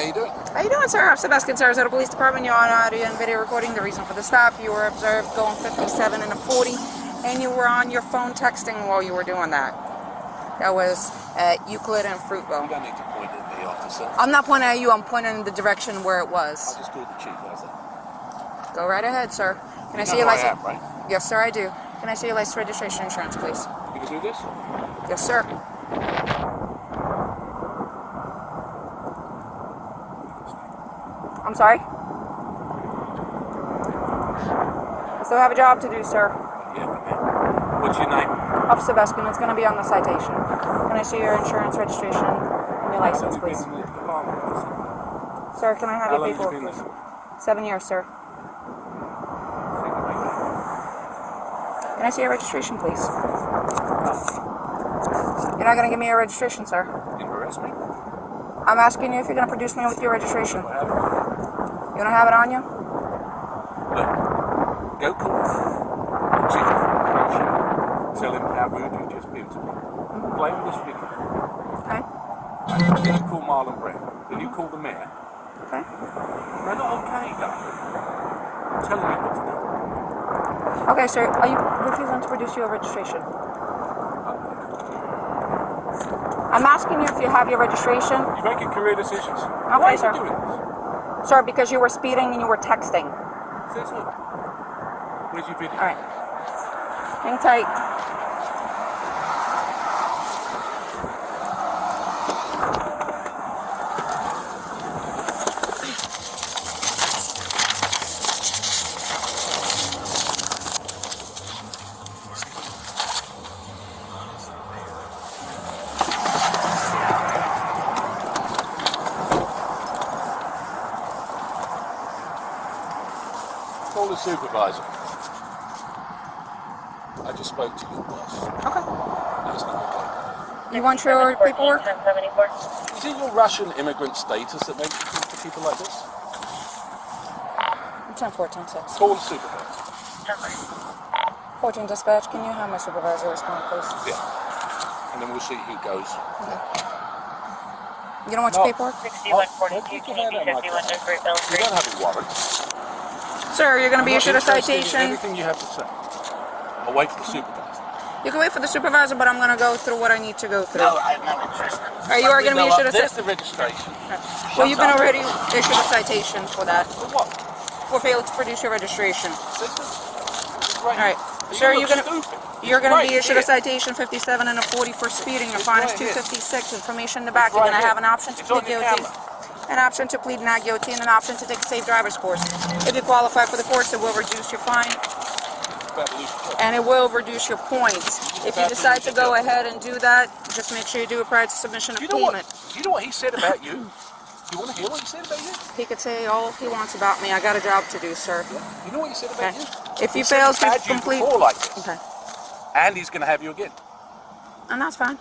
how you doing? How you doing, sir? I'm Sebastian, Sarasota Police Department. You're on audio and video recording. The reason for the stop, you were observed going 57 and a 40, and you were on your phone texting while you were doing that. That was at Euclid and Fruitville. You don't need to point at me, officer. I'm not pointing at you. I'm pointing in the direction where it was. I just called the chief, how's that? Go right ahead, sir. Can I see your license? I am, right? Yes, sir, I do. Can I see your license, registration, insurance, please? You can do this? Yes, sir. I'm sorry? I still have a job to do, sir. Yeah, okay. What's your name? Officer Sebastian. It's going to be on the citation. Can I see your insurance, registration, and your license, please? Sir, can I have your paperwork, please? 7 years, sir. Can I see your registration, please? You're not going to give me your registration, sir. You arrest me? I'm asking you if you're going to produce me with your registration. You don't have it on you? Look, go call the chief. Tell him how rude you just been to me. Blame this video. Okay. Then you call Marlon Brown. Then you call the mayor. Okay. They're not okay, darling. I'm telling you what to do. Okay, sir. Are you refusing to produce your registration? I'm asking you if you have your registration. You're making career decisions. Okay, Why sir. are you doing this? Sir, because you were speeding and you were texting. Says who? Where's your video? All right. Hang tight. Call the supervisor. I just spoke to your boss. Okay. That's not okay. You want your paperwork? Is it your Russian immigrant status that makes you talk to people like this? 10-14-6. Call the supervisor. 14 dispatch, can you have my supervisor respond, please? Yeah. And then we'll see who goes. Okay. You don't want your paperwork? 6142, You don't have a warrant. Sir, you're going to be issued a interested in citation. Everything you have to say. I'll wait for the supervisor. You can wait for the supervisor, but I'm going to go through what I need to go through. No, I'm not interested. You are going to be issued a There's citation. the registration. Well, you've been already issued a citation for that. For what? For failing to produce your registration. Right. All right. Sir, you're going to be issued a here. citation 57 and a 40 for speeding. Your It's fine is right here. $256. Information in the back. It's You're going right to have here. an option to It's plead on your guilty, camera. an option to plead not guilty, and an option to take a safe driver's course. If you qualify for the course, it will reduce your fine, and it will reduce your points. If you decide to go ahead and do that, just make sure you do it prior to submission of payment. You know what he said about you? You want to hear what he said about you? He could say all he wants about me. I got a job to do, sir. Yeah. You know what he said about Okay. you? If you He said fail he's to had you complete... before like this. Okay. And he's going to have you again. And that's fine.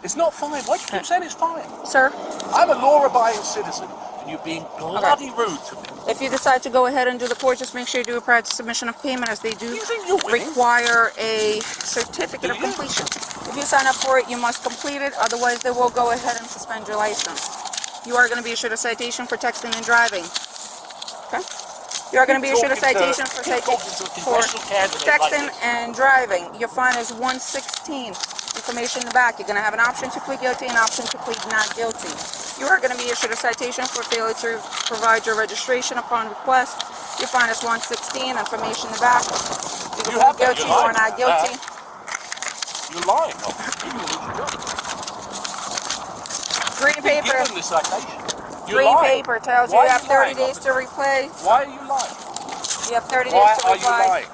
It's not fine. Why do you keep saying it's fine? Sir, I'm a law-abiding citizen, and you're being bloody rude to me. if you decide to go ahead and do the course, just make sure you do it prior to submission of payment, as they do You think you're winning? require a certificate of Do you? completion. If you sign up for it, you must complete it. Otherwise, they will go ahead and suspend your license. You are going to be issued a citation for texting and driving. Okay? You are going to be issued a citation for texting and driving. Your fine is $116. Information in the back. You're going to have an option to plead guilty and an option to plead not guilty. You are going to be issued a citation for failure to provide your registration upon request. Your fine is $116. Information in the back. You can plead guilty or not guilty. You're lying. You will lose your job. Green paper. Give them the citation. You're Green lying. paper tells you Why you are have you 30 lying, days to replay. Why are you lying? You have 30 Why days to are you reply. lying?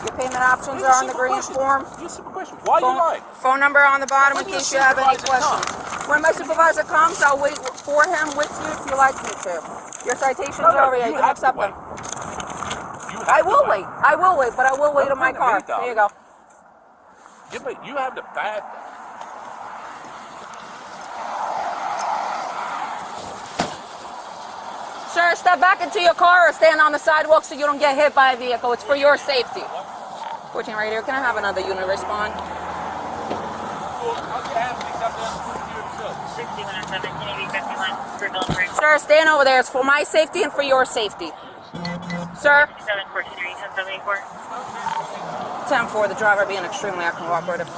Your payment options are on the green form. Here's a simple question. Why are you lying? Phone number on the bottom in When your case you have any supervisor questions. When my supervisor comes, I'll wait for him with you if you like me to. Your citations No, are over here. you You can have to accept wait. them. I will wait. I will wait, but I will wait in my car. There you go. Yeah, but you have the bad. Sir, step back into your car or stand on the sidewalk so you don't get hit by a vehicle. It's for your safety. 14 radio, can I have another unit respond? Sir, stand over there. It's for my safety and for your safety. Sir? 10-4, the driver being extremely uncooperative.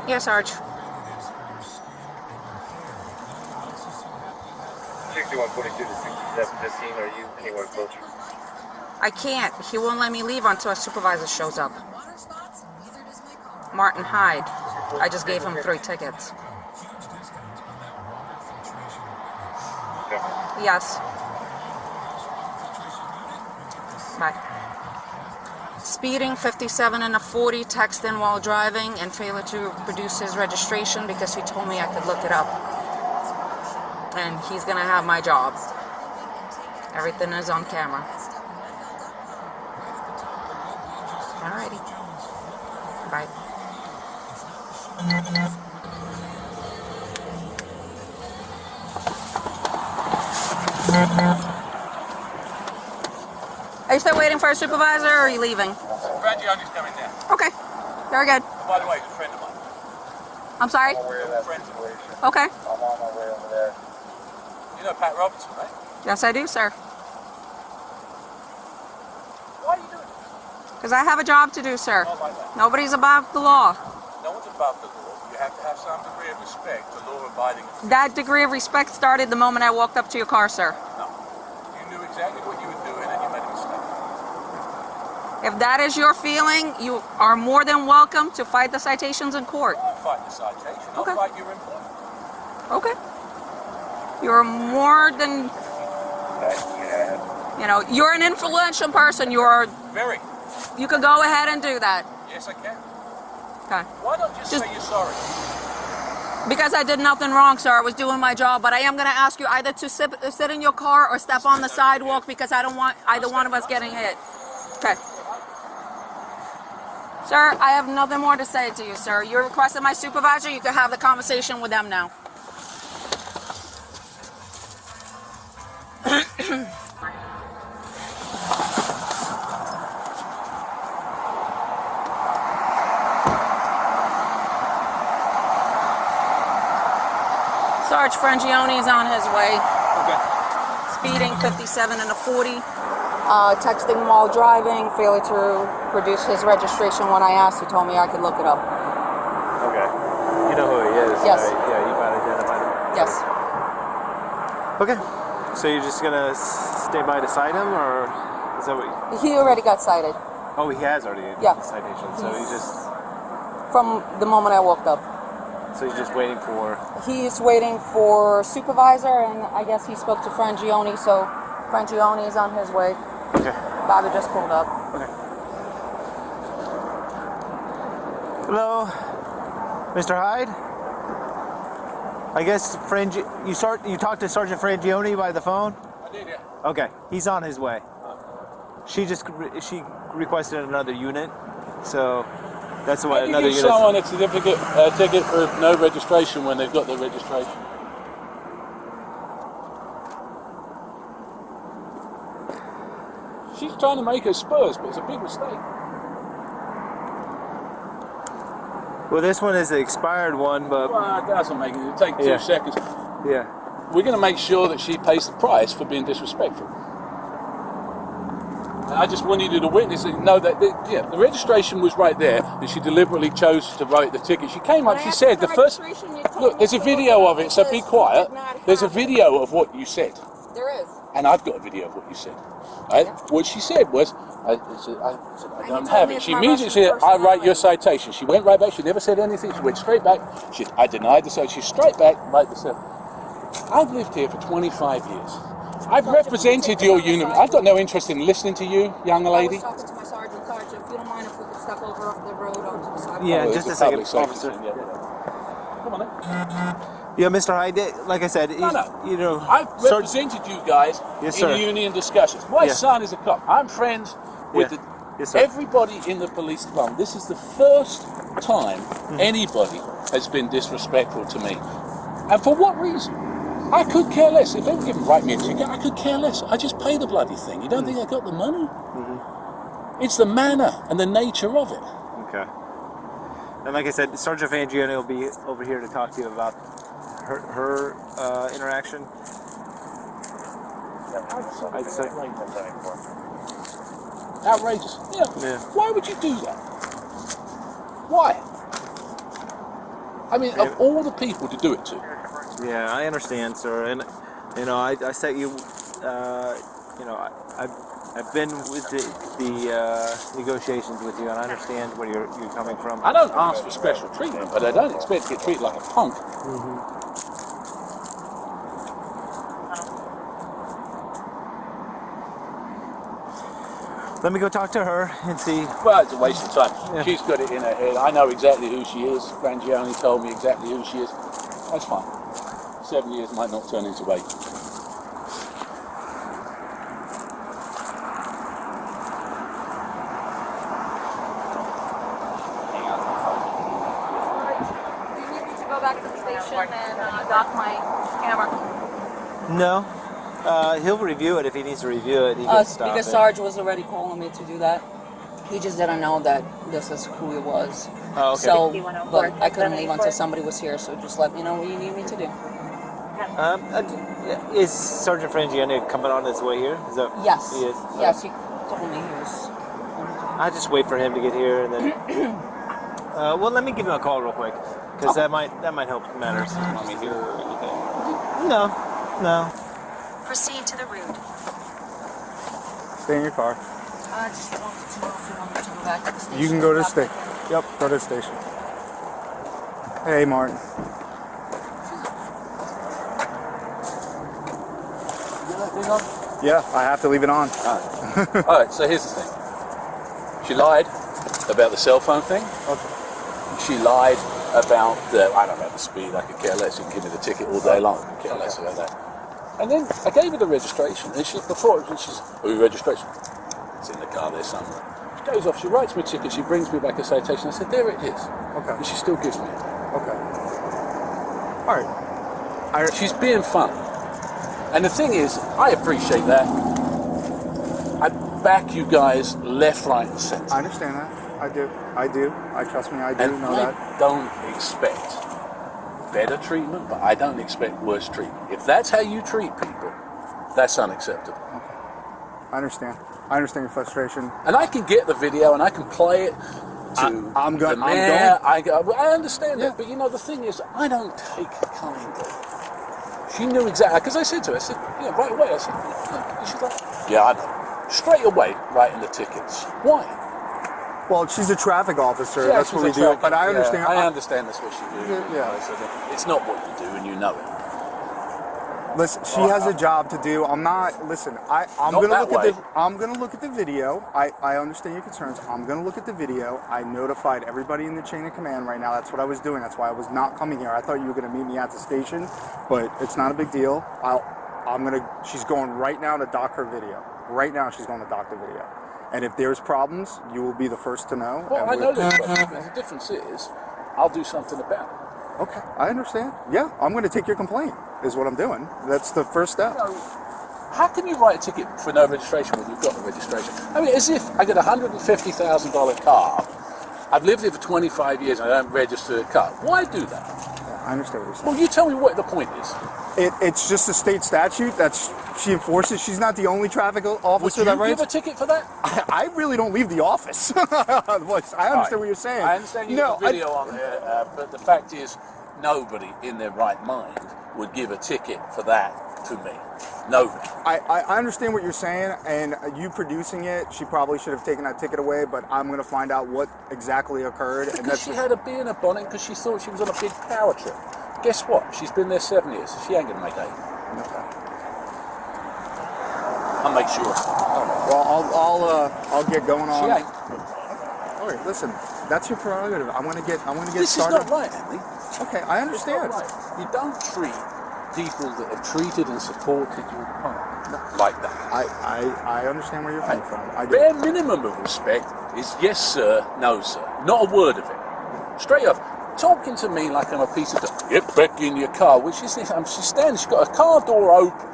Yes, Sarge. 6142 to 6715, are you anywhere closer? I can't. He won't let me leave until a supervisor shows up. Martin Hyde. I just gave him 3 tickets. Yes. Bye. Speeding, 57 and a 40, texting while driving, and failure to produce his registration because he told me I could look it up. And he's gonna have my job. Everything is on camera. Alrighty. Bye. Are you still waiting for a supervisor, or are you leaving? Frangione's coming down. Okay. Very good. Oh, by the way, he's a friend of mine. I'm sorry? I'm aware of that situation. Okay. I'm on my way over there. You know Pat Robertson, right? Yes, I do, sir. Why are you doing this? Because I have a job to do, sir. Not like that. Nobody's above the law. No one's above the law. You have to have some degree of respect for law-abiding. That degree of respect started the moment I walked up to your car, sir. No. You knew exactly what you were doing and you made a mistake. If that is your feeling, you are more than welcome to fight the citations in court. I won't fight the citation. I'll Okay. fight your employment. Okay. You're more than, you know, you're an influential person. Very. You could go ahead and do that. Yes, I can. Okay. Why not just say you're sorry? Because I did nothing wrong, sir. I was doing my job. But I am going to ask you either to sit in your car or step on the sidewalk because I don't want either one of us getting hit. Okay. Sir, I have nothing more to say to you, sir. You requested my supervisor. You can have the conversation with them now. Sarge Frangione is on his way. Okay. Speeding, 57 and a 40. Texting while driving. Failure to produce his registration. When I asked, he told me I could look it up. Okay. You know who he is? Yes. Right? Yeah, you got identified him? Yes. Okay. So you're just going to stay by to cite him, or is that what He already got cited Oh, he has already Yeah. the citation. So He's- he just... from the moment I walked up. So you're just waiting for... He's waiting for supervisor, and I guess he spoke to Frangione, so Frangione is on his way. Okay. Bobby just pulled up. Okay. Hello, Mr. Hyde. I guess you talked to Sergeant Frangione by the phone. I did, yeah. Okay, he's on his way. She requested another unit, so that's why How do you another give unit. someone a ticket for no registration when they've got their registration? She's trying to make her spurs, but it's a big mistake. Well, this one is the expired one, but Well, it doesn't make it. It'll take 2 Yeah. seconds. yeah. We're going to make sure that she pays the price for being disrespectful. And I just wanted you to witness and know that, the registration was right there, and she deliberately chose to write the ticket. She came up, she said, the first... Look, there's a video of it, so be quiet. There's a video of what you said. There is. And I've got a video of what you said. Right? What she said was, I said, I don't have it. She immediately said, I write your citation. She went right back. She never said anything. She went straight back. I denied the citation. She's straight back, right the I've lived here for 25 years. I've represented your unit. I've got no interest in listening to you, young lady. I was talking to my sergeant. Sergeant, if you don't mind if we could step over off the road onto the sidewalk. Yeah, Oh, just it's a second, public safety officer. thing, yeah. Come on then. Yeah, Mr. Hyde, like I said, No. you know, I've represented you guys Yes, in sir. union discussions. My Yeah. son is a cop. I'm friends with Yeah. Yes, sir. everybody in the police department. This is the first time anybody has been disrespectful to me. And for what reason? I could care less. If they were going to write me a ticket, I could care less. I just pay the bloody thing. You don't think I got the money? Mm-hmm. It's the manner and the nature of it. Okay. And like I said, Sergeant Fangione will be over here to talk to you about her interaction. I'd say outrageous. Yeah. Why would you do that? Why? I mean, of all the people to do it to. Yeah, I understand, sir. And you know, I set you. I've been with the negotiations with you, and I understand where you're coming from. I don't ask for special treatment, but I don't expect to get treated like a punk. Mm-hmm. Let me go talk to her and see. Well, it's a waste of time. Yeah. She's got it in her head. I know exactly who she is. Frangione told me exactly who she is. That's fine. 7 years might not turn into 8. Do you need me to go back to the station and dock my camera? No. He'll review it if he needs to review it. He can stop because it. Sarge was already calling me to do that. He just didn't know that this is who it was. Oh, okay. So, but I couldn't leave until somebody was here. So just let me know what you need me to do. Is Sergeant Frangione coming on his way here? Is that? Yes. He is. Yes, he told me he was. I just wait for him to get here and then. Well, let me give him a call real quick because that might help matters. No. Proceed to the route. Stay in your car. I just wanted to know if you want me to go back to the station. You can go to the Drop station. my Yep, go to the station. Hey, Martin. Yeah, I have to leave it on. Alright, so here's the thing. She lied about the cell phone thing. Okay. She lied about the speed. I could care less. You can give me the ticket all day long. I could care less about that. And then I gave her the registration, and she's registration. It's in the car there somewhere. She goes off, she writes me a ticket, she brings me back a citation. I said, there it is. Okay. And she still gives me it. Okay. All right. She's being funny. And the thing is, I appreciate that. I back you guys left, right, and centre. I understand that. I do. Trust me, I do And know I that. don't expect better treatment, but I don't expect worse treatment. If that's how you treat people, that's unacceptable. I understand. I understand your frustration. And I can get the video and I can play it to the mayor. I understand that, but you know, the thing is, I don't take kind of. She knew exactly, because I said to her, I said, yeah, right away, I said, yeah. And she's like, yeah, I know. Straight away, writing the tickets. Why? Well, she's a traffic officer. Yeah, that's what we do. But I understand. I understand that's what she do. Yeah. I said, it's not what you do, and you know it. Listen, she has a job to do. I'm not. Listen, I'm Not gonna that look way. at the. I'm gonna look at the video. I understand your concerns. I'm gonna look at the video. I notified everybody in the chain of command right now. That's what I was doing. That's why I was not coming here. I thought you were gonna meet me at the station, but it's not a big deal. She's going right now to dock her video. Right now, she's going to dock the video. And if there's problems, you will be the first to know. Well, I know there's problems. The difference is, I'll do something about it. Okay, I understand. Yeah, I'm going to take your complaint, is what I'm doing. That's the first step. How can you write a ticket for no registration when you've got the registration? I mean, as if I got a $150,000 car, I've lived here for 25 years and I don't register a car. Why do that? Yeah, I understand what you're saying. Well, you tell me what the point is. It's just a state statute that she enforces. She's not the only traffic officer that Would you writes. give a ticket for that? I really don't leave the office. I understand what you're saying. I understand you have a video on there, but the fact is, nobody in their right mind would give a ticket for that to me. Nobody. I understand what you're saying, and you producing it, she probably should have taken that ticket away, but I'm going to find out what exactly occurred. Because and that's she had a bee in her bonnet because she thought she was on a big power trip. Guess what? She's been there 7 years. She ain't going to make 8. Okay. I'll make sure. Well, I'll get going on. She ain't. All right, listen, that's your prerogative. I want to get This started. is not right, Andy. Okay, I It's not understand. right. You don't treat people that have treated and supported your party like that. I understand where you're coming from. I do. Bare minimum of respect is yes sir, no sir. Not a word of it. Straight off. talking to me like I'm a piece of dirt. Get back in your car. Which is this? She's standing. She's got a car door open,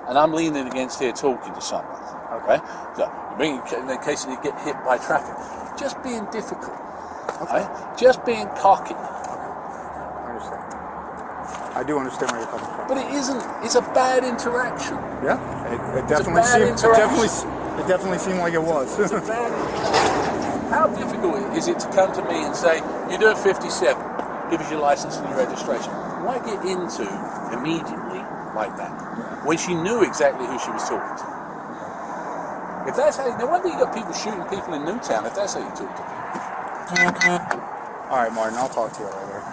and I'm leaning against here talking to someone. Okay. So in case you get hit by traffic, just being difficult. Okay. Just being cocky. I understand. I do understand where you're coming from. But it isn't. It's a bad interaction. Yeah, it definitely seemed like it was. It's a bad interaction. How difficult is it to come to me and say, you're doing 57, give us your license and your registration? Why get into immediately like that when she knew exactly who she was talking to? If that's how, no wonder you got people shooting people in Newtown if that's how you talk to people. All right, Martin, I'll talk to you later.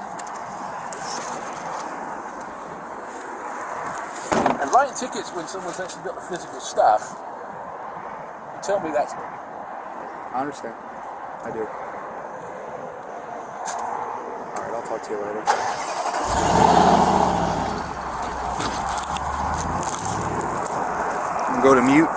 And writing tickets when someone's actually got the physical stuff, you tell me that's me. I understand. I do. All right, I'll talk to you later. I'm gonna go to mute.